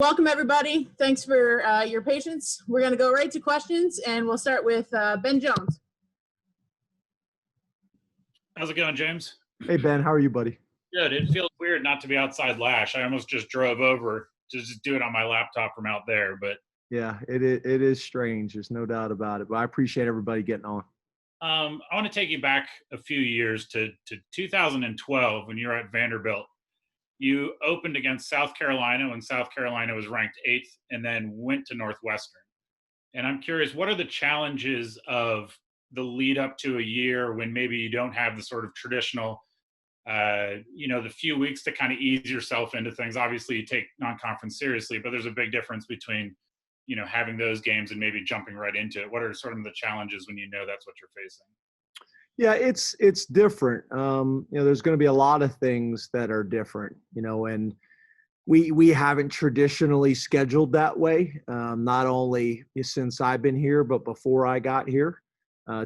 Welcome, everybody. Thanks for your patience. We're going to go right to questions, and we'll start with Ben Jones. How's it going, James? Hey, Ben. How are you, buddy? Good. It feels weird not to be outside Lash. I almost just drove over to just do it on my laptop from out there. But yeah, it is strange. There's no doubt about it. But I appreciate everybody getting on. I want to take you back a few years to 2012 when you were at Vanderbilt. You opened against South Carolina when South Carolina was ranked 8th and then went to Northwestern. And I'm curious, what are the challenges of the lead up to a year when maybe you don't have the sort of traditional, the few weeks to kind of ease yourself into things? Obviously, you take non-conference seriously, but there's a big difference between, having those games and maybe jumping right into it. What are sort of the challenges when you know that's what you're facing? Yeah, it's different. There's going to be a lot of things that are different, and we haven't traditionally scheduled that way, not only since I've been here, but before I got here.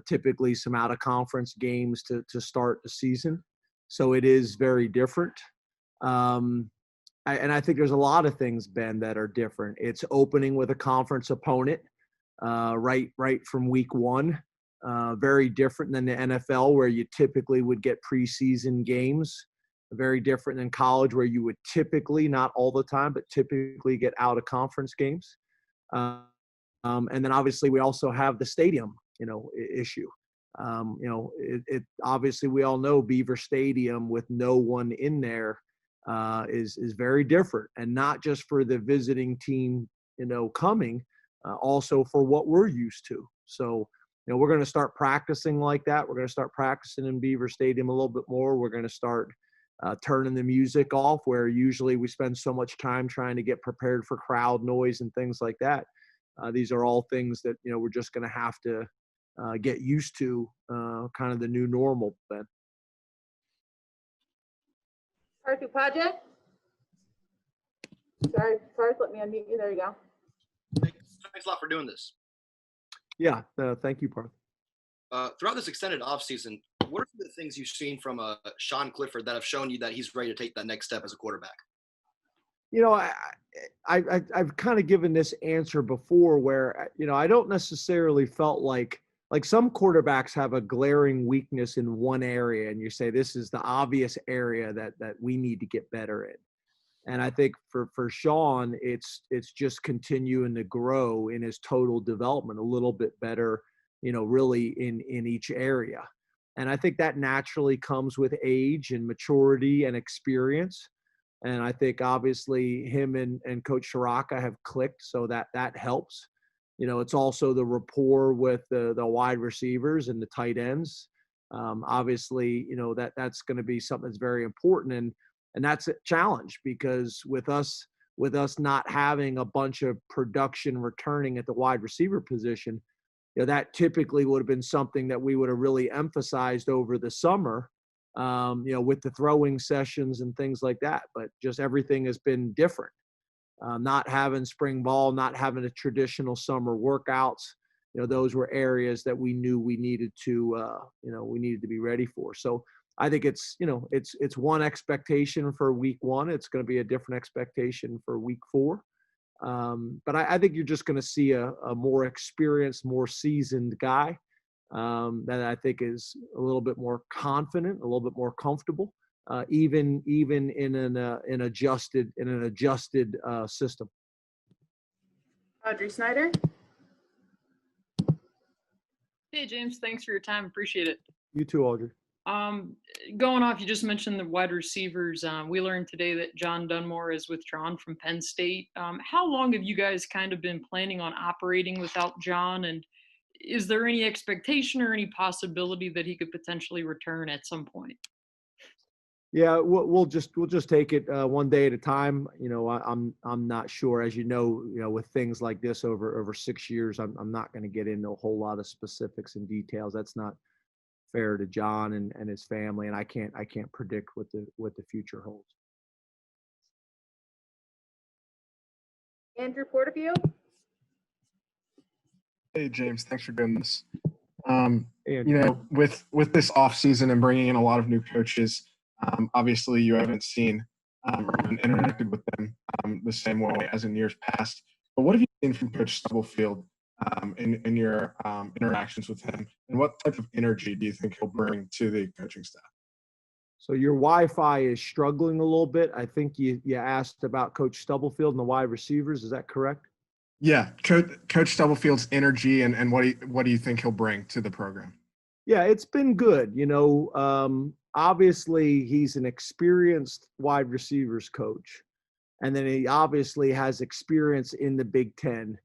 Typically some out-of-conference games to start the season. So it is very different. I think there's a lot of things, Ben, that are different. It's opening with a conference opponent right from week one. Very different than the NFL, where you typically would get preseason games. Very different than college, where you would typically, not all the time, but typically get out-of-conference games. And then obviously we also have the stadium, issue. Obviously we all know Beaver Stadium with no one in there is very different, and not just for the visiting team, coming, also for what we're used to. So, we're going to start practicing like that. We're going to start practicing in Beaver Stadium a little bit more. We're going to start turning the music off, where usually we spend so much time trying to get prepared for crowd noise and things like that. These are all things that, we're just going to have to get used to, kind of the new normal, Ben. Parth Upadhyay. Sorry, Parth, let me unmute you. There you go. Thanks a lot for doing this. Yeah, thank you, Parth. Throughout this extended offseason, what are the things you've seen from Sean Clifford that have shown you that he's ready to take that next step as a quarterback? I've kind of given this answer before, where, I don't necessarily felt like some quarterbacks have a glaring weakness in one area, and you say this is the obvious area that we need to get better in. And I think for Sean, it's just continuing to grow in his total development a little bit better, really in each area. And I think that naturally comes with age and maturity and experience. And I think obviously him and Coach Shiraka have clicked, so that helps. It's also the rapport with the wide receivers and the tight ends. Obviously, that's going to be something that's very important. And that's a challenge, because with us not having a bunch of production returning at the wide receiver position, that typically would have been something that we would have really emphasized over the summer, with the throwing sessions and things like that. But just everything has been different. Not having spring ball, not having the traditional summer workouts, those were areas that we knew we needed to be ready for. So I think it's one expectation for week one. It's going to be a different expectation for week 4. But I think you're just going to see a more experienced, more seasoned guy that I think is a little bit more confident, a little bit more comfortable, even in an adjusted system. Audrey Snyder. Hey, James. Thanks for your time. Appreciate it. You too, Audrey. Going off, you just mentioned the wide receivers. We learned today that John Dunmore is withdrawn from Penn State. How long have you guys kind of been planning on operating without John? And is there any expectation or any possibility that he could potentially return at some point? Yeah, we'll just take it one day at a time. I'm not sure, as with things like this over 6 years, I'm not going to get into a whole lot of specifics and details. That's not fair to John and his family, and I can't predict what the future holds. Andrew Porterfield. Hey, James, thanks for doing this. Andrew. With this offseason and bringing in a lot of new coaches, obviously you haven't seen and interacted with them the same way as in years past. But what have you seen from Coach Stubblefield in your interactions with him, and what type of energy do you think he'll bring to the coaching staff? So your Wi-Fi is struggling a little bit. I think you asked about Coach Stubblefield and the wide receivers. Is that correct? Yeah, Coach Stubblefield's energy and what do you think he'll bring to the program? Yeah, it's been good. Obviously he's an experienced wide receivers coach, and then he obviously has experience in the Big Ten.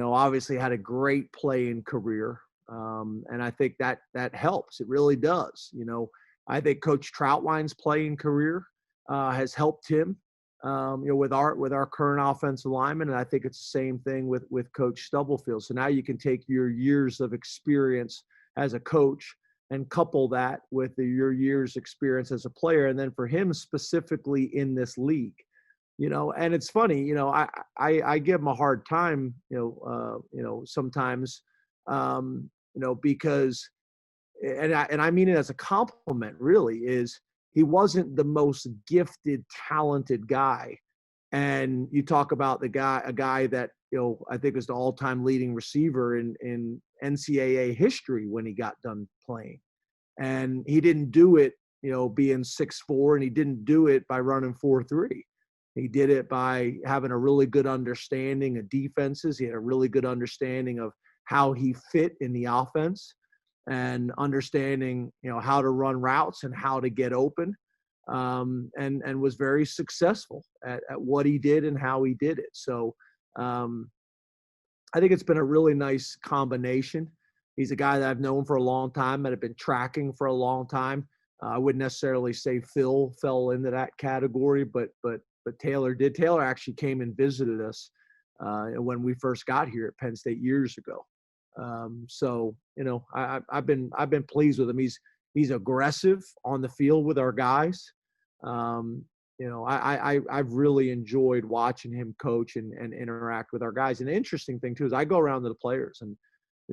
Obviously had a great playing career, and I think that helps. It really does. I think Coach Troutline's playing career has helped him. With our current offensive lineman, and I think it's the same thing with Coach Stubblefield. So now you can take your years of experience as a coach and couple that with your years experience as a player, and then for him specifically in this league, and it's funny, I give him a hard time, sometimes, because, and I mean it as a compliment, really, is he wasn't the most gifted, talented guy. And you talk about a guy that, I think was the all-time leading receiver in NCAA history when he got done playing. And he didn't do it, being 6'4", and he didn't do it by running 4.3. He did it by having a really good understanding of defenses. He had a really good understanding of how he fit in the offense, and understanding, how to run routes and how to get open, and was very successful at what he did and how he did it. So I think it's been a really nice combination. He's a guy that I've known for a long time, that I've been tracking for a long time. I wouldn't necessarily say Phil fell into that category, but Taylor did. Taylor actually came and visited us when we first got here at Penn State years ago. So I've been pleased with him. He's aggressive on the field with our guys. I've really enjoyed watching him coach and interact with our guys. And the interesting thing too is I go around to the players, and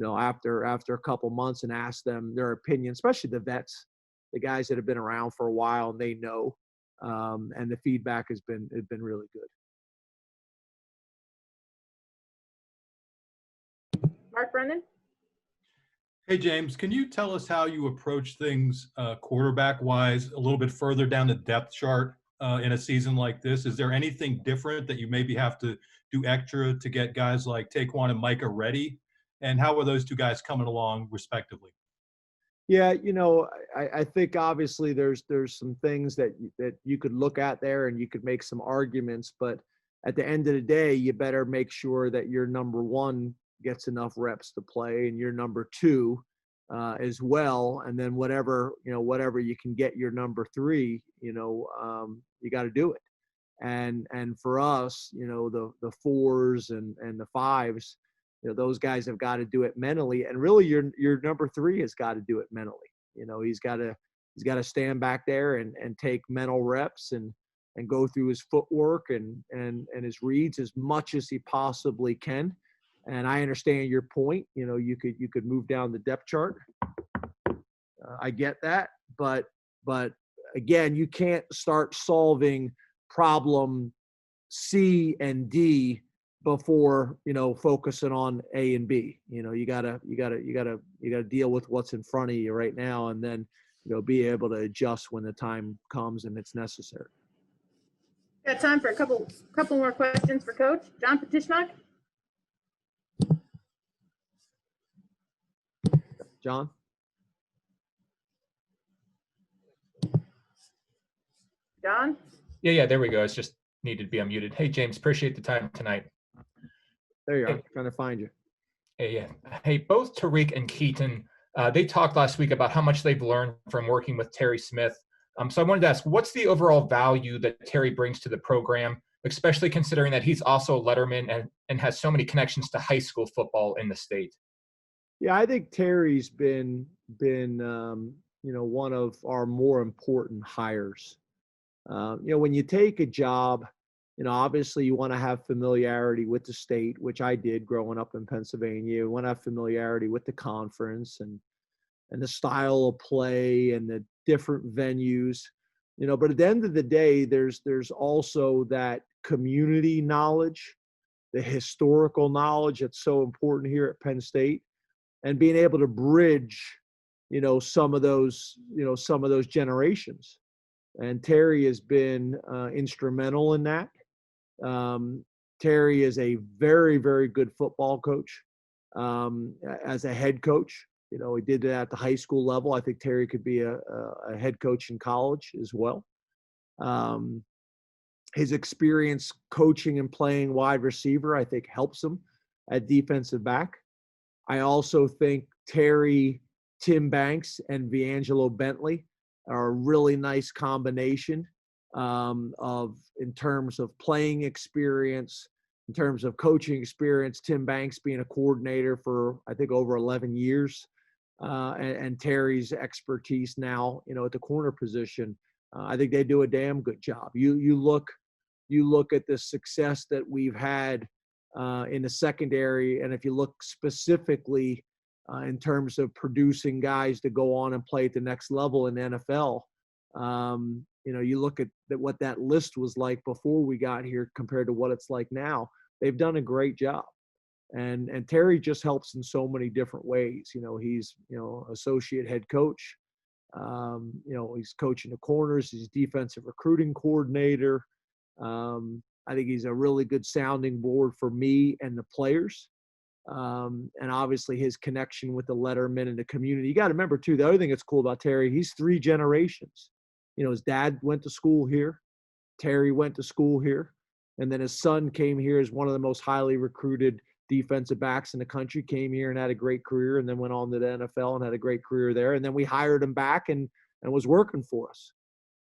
after a couple months, and ask them their opinion, especially the vets, the guys that have been around for a while and they know. And the feedback has been really good. Mark Brennan. Hey, James, can you tell us how you approach things quarterback-wise a little bit further down the depth chart in a season like this? Is there anything different that you maybe have to do extra to get guys like Taquan and Micah ready? And how are those two guys coming along respectively? Yeah, I think obviously there's some things that you could look at there, and you could make some arguments, but at the end of the day, you better make sure that your number one gets enough reps to play, and your number two as well. And then whatever you can get your number three, you got to do it. And for us, the fours and the fives, those guys have got to do it mentally. And really your number three has got to do it mentally. He's got to stand back there and take mental reps and go through his footwork and his reads as much as he possibly can. And I understand your point. You could move down the depth chart. I get that, but again, you can't start solving problem C and D before focusing on A and B. You gotta deal with what's in front of you right now, and then be able to adjust when the time comes and it's necessary. Got time for a couple more questions for Coach John Petishnak. John? John? Yeah, there we go. It's just needed to be unmuted. Hey, James, appreciate the time tonight. There you are. Hey. Trying to find you. Hey, yeah. Hey, both Tariq and Keaton, they talked last week about how much they've learned from working with Terry Smith. So I wanted to ask, what's the overall value that Terry brings to the program, especially considering that he's also a letterman and has so many connections to high school football in the state? Yeah, I think Terry's been one of our more important hires. When you take a job, obviously you want to have familiarity with the state, which I did growing up in Pennsylvania. You want to have familiarity with the conference and the style of play and the different venues. But at the end of the day, there's also that community knowledge, the historical knowledge that's so important here at Penn State, and being able to bridge, some of those generations. And Terry has been instrumental in that. Terry is a very, very good football coach. As a head coach, he did that at the high school level. I think Terry could be a head coach in college as well. His experience coaching and playing wide receiver, I think, helps him at defensive back. I also think Terry, Tim Banks, and Viangelo Bentley are a really nice combination in terms of playing experience, in terms of coaching experience. Tim Banks being a coordinator for, I think, over 11 years, and Terry's expertise now, at the corner position. I think they do a damn good job. You look at the success that we've had in the secondary, and if you look specifically in terms of producing guys to go on and play at the next level in the NFL, you look at what that list was like before we got here compared to what it's like now. They've done a great job, and Terry just helps in so many different ways. He's associate head coach. He's coaching the corners. He's defensive recruiting coordinator. I think he's a really good sounding board for me and the players. And obviously his connection with the letterman and the community. You got to remember too, the other thing that's cool about Terry, he's 3 generations. His dad went to school here. Terry went to school here. And then his son came here as one of the most highly recruited defensive backs in the country, came here and had a great career, and then went on to the NFL and had a great career there. And then we hired him back and was working for us.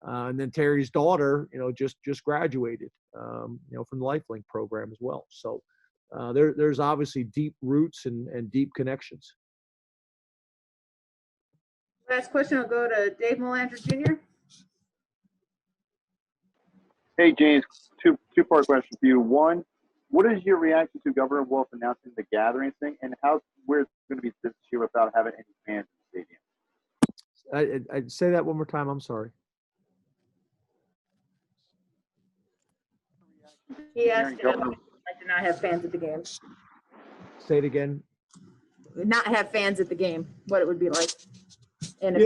And then Terry's daughter, just graduated, from the LifeLink program as well. So there's obviously deep roots and deep connections. Last question will go to Dave Melander Jr. Hey, James, two-part question for you. One, what is your reaction to Governor Wolf announcing the gathering thing, and how we're going to be this year without having any fans in the stadium? I'd say that one more time. I'm sorry. He asked if I'd like to not have fans at the game. Say it again. Not have fans at the game, what it would be like. And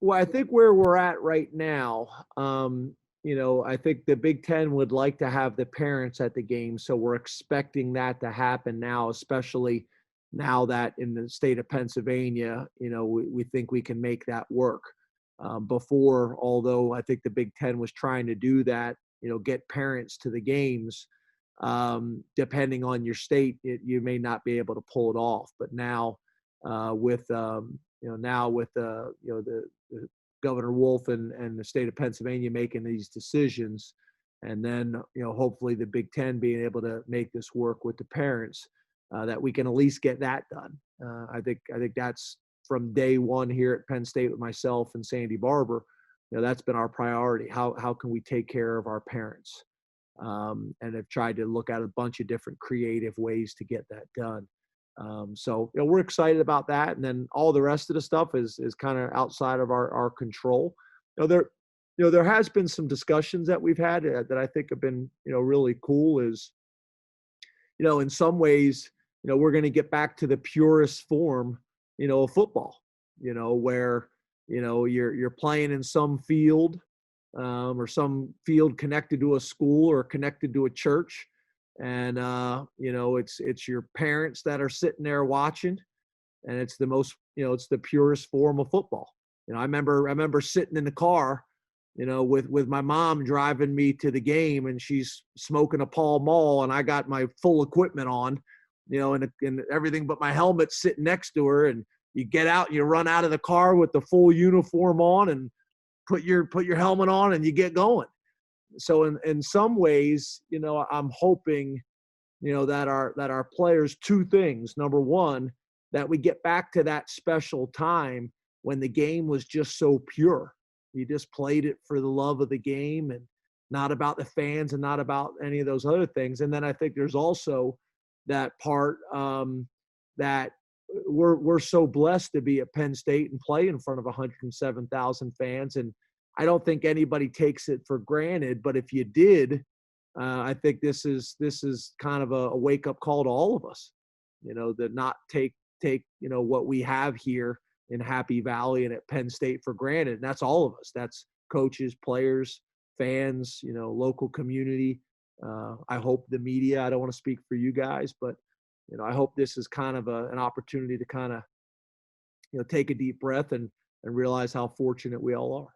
Well, I think where we're at right now, I think the Big Ten would like to have the parents at the game. So we're expecting that to happen now, especially now that in the state of Pennsylvania, we think we can make that work. Before, although I think the Big Ten was trying to do that, get parents to the games, depending on your state, you may not be able to pull it off. But now with the Governor Wolf and the state of Pennsylvania making these decisions, and then hopefully the Big Ten being able to make this work with the parents, that we can at least get that done. I think that's from day one here at Penn State with myself and Sandy Barber. That's been our priority. How can we take care of our parents? And have tried to look at a bunch of different creative ways to get that done. So we're excited about that, and then all the rest of the stuff is kind of outside of our control. There has been some discussions that we've had that I think have been really cool. Is in some ways we're going to get back to the purest form of football. Where you're playing in some field or some field connected to a school or connected to a church. And, it's your parents that are sitting there watching, and it's the most, it's the purest form of football. I remember sitting in the car, with my mom driving me to the game, and she's smoking a Pall Mall, and I got my full equipment on, and everything but my helmet sitting next to her. And you get out and you run out of the car with the full uniform on and put your helmet on and you get going. So in some ways, I'm hoping, that our players, 2 things. Number one, that we get back to that special time when the game was just so pure. You just played it for the love of the game and not about the fans and not about any of those other things. And then I think there's also that part that we're so blessed to be at Penn State and play in front of 107,000 fans. And I don't think anybody takes it for granted, but if you did, I think this is kind of a wake up call to all of us, to not take, what we have here in Happy Valley and at Penn State for granted. And that's all of us. That's coaches, players, fans, local community. I hope the media, I don't want to speak for you guys, but, I hope this is kind of an opportunity to kind of, take a deep breath and realize how fortunate we all are.